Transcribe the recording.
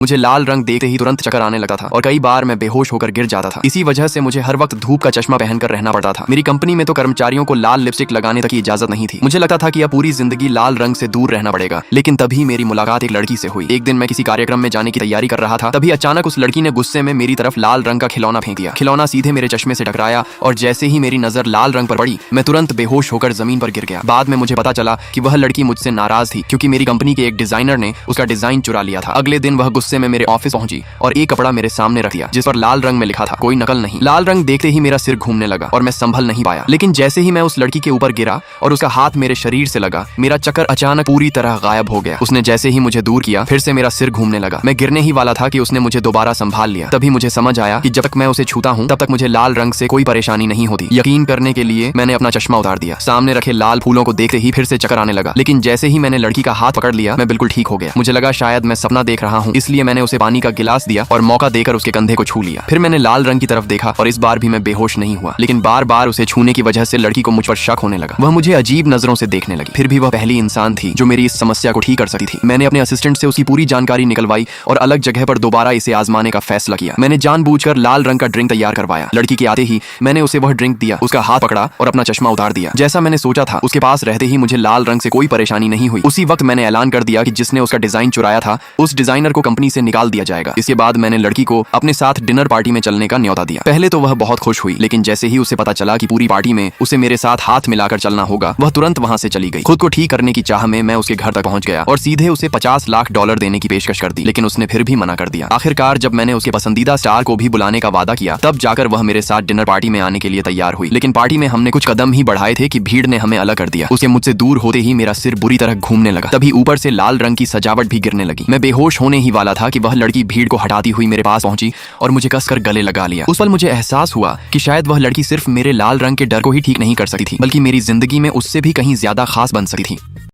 मुझे लाल रंग देखते ही तुरंत चक्कर आने लगा था और कई बार मैं बेहोश होकर गिर जाता था। इसी वजह से मुझे हर वक्त धूप का चश्मा पहनकर रहना पड़ता था। मेरी कंपनी में तो कर्मचारियों को लाल लिपस्टिक लगाने तक की इजाजत नहीं थी। मुझे लगता था कि अब पूरी जिंदगी लाल रंग से दूर रहना पड़ेगा। लेकिन तभी मेरी मुलाकात एक लड़की से हुई। एक दिन मैं किसी कार्यक्रम में जाने की तैयारी कर रहा था, तभी अचानक उस लड़की ने गुस्से में मेरी तरफ लाल रंग का खिलौना फेंक दिया। खिलौना सीधे मेरे चश्मे से टकराया और जैसे ही मेरी नजर लाल रंग पर पड़ी, मैं तुरंत बेहोश होकर जमीन पर गिर गया। बाद में मुझे पता चला कि वह लड़की मुझसे नाराज थी क्योंकि मेरी कंपनी के एक डिजाइनर ने उसका डिजाइन चुरा लिया था। अगले दिन वह गुस्से में मेरे ऑफिस पहुंची और एक कपड़ा मेरे सामने रख दिया जिस पर लाल रंग में लिखा था, कोई नकल नहीं। लाल रंग देखते ही मेरा सिर घूमने लगा और मैं संभल नहीं पाया। लेकिन जैसे ही मैं उस लड़की के ऊपर गिरा और उसका हाथ मेरे शरीर से लगा, मेरा चक्कर अचानक पूरी तरह गायब हो गया। उसने जैसे ही मुझे दूर किया, फिर से मेरा सिर घूमने लगा। मैं गिरने ही वाला था कि उसने मुझे दोबारा संभाल लिया। तभी मुझे समझ आया कि जब तक मैं उसे छूता हूँ तब तक मुझे लाल रंग से कोई परेशानी नहीं होती। यकीन करने के लिए मैंने अपना चश्मा उतार दिया। सामने रखे लाल फूलों को देखते ही फिर से चक्कर आने लगा। लेकिन जैसे ही मैंने लड़की का हाथ पकड़ लिया, मैं बिल्कुल ठीक हो गया। मुझे लगा शायद मैं सपना देख रहा हूँ, इसलिए मैंने उसे पानी का गिलास दिया और मौका देकर उसके कंधे को छू लिया। फिर मैंने लाल रंग की तरफ देखा और इस बार भी मैं बेहोश नहीं हुआ। लेकिन बार बार उसे छूने की वजह से लड़की को मुझ पर शक होने लगा। वह मुझे अजीब नजरों से देखने लगी। फिर भी वह पहली इंसान थी जो मेरी इस समस्या को ठीक कर सकती थी। मैंने अपने असिस्टेंट से उसकी पूरी जानकारी निकलवाई और अलग जगह पर दोबारा इसे आजमाने का फैसला किया। मैंने जानबूझकर लाल रंग का ड्रिंक तैयार करवाया। लड़की के आते ही मैंने उसे वह ड्रिंक दिया, उसका हाथ पकड़ा और अपना चश्मा उतार दिया। जैसा मैंने सोचा था, उसके पास रहते ही मुझे लाल रंग से कोई परेशानी नहीं हुई। उसी वक्त मैंने ऐलान कर दिया कि जिसने उसका डिजाइन चुराया था, उस डिजाइनर को कंपनी से निकाल दिया जाएगा। इसके बाद मैंने लड़की को अपने साथ डिनर पार्टी में चलने का न्योता दिया। पहले तो वह बहुत खुश हुई, लेकिन जैसे ही उसे पता चला कि पूरी पार्टी में उसे मेरे साथ हाथ मिलाकर चलना होगा, वह तुरंत वहां से चली गई। खुद को ठीक करने की चाह में मैं उसके घर तक पहुंच गया और सीधे उसे $50 लाख देने की पेशकश कर दी, लेकिन उसने फिर भी मना कर दिया। आखिरकार जब मैंने उसके पसंदीदा स्टार को भी बुलाने का वादा किया, तब जाकर वह मेरे साथ डिनर पार्टी में आने के लिए तैयार हुई। लेकिन पार्टी में हमने कुछ कदम ही बढ़ाए थे कि भीड़ ने हमें अलग कर दिया। उसके मुझसे दूर होते ही मेरा सिर बुरी तरह घूमने लगा। तभी ऊपर से लाल रंग की सजावट भी गिरने लगी। मैं बेहोश होने ही वाला था कि वह लड़की भीड़ को हटाती हुई मेरे पास पहुंची और मुझे कसकर गले लगा लिया। उस पल मुझे एहसास हुआ कि शायद वह लड़की सिर्फ मेरे लाल रंग के डर को ही ठीक नहीं कर सकती थी, बल्कि मेरी जिंदगी में उससे भी कहीं ज्यादा खास बन सकती थी।